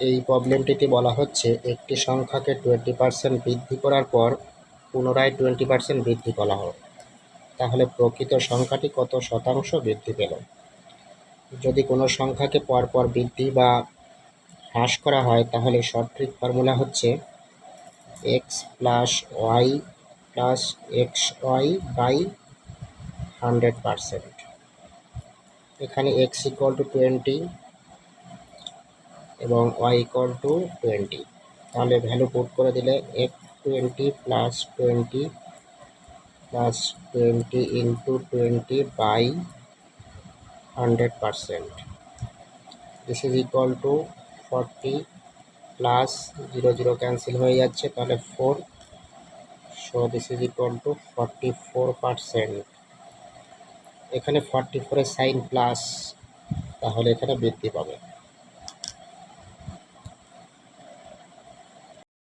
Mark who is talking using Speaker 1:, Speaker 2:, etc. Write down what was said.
Speaker 1: এই প্রবলেমটিতে বলা হচ্ছে একটি সংখ্যাকে 20% বৃদ্ধি করার পর পুনরায় 20% বৃদ্ধি করা হোক, তাহলে প্রকৃত সংখ্যাটি কত শতাংশ বৃদ্ধি পেল। যদি কোনো সংখ্যাকে পরপর বৃদ্ধি বা হ্রাস করা হয় তাহলে সঠিক ফর্মুলা হচ্ছে x plus y plus x y by 100%। এখানে x ইকুয়াল টু 20 এবং y ইকুয়াল টু 20, তাহলে ভ্যালু পুট করে দিলে x 20 plus 20 plus 20 into 20 by 100%, this is equal to 40 plus 0 0 cancel হয়ে যাচ্ছে, তাহলে 4, so this is equal to 44%। এখানে 44 এর সাইন প্লাস, তাহলে এখানে বৃদ্ধি পাবে।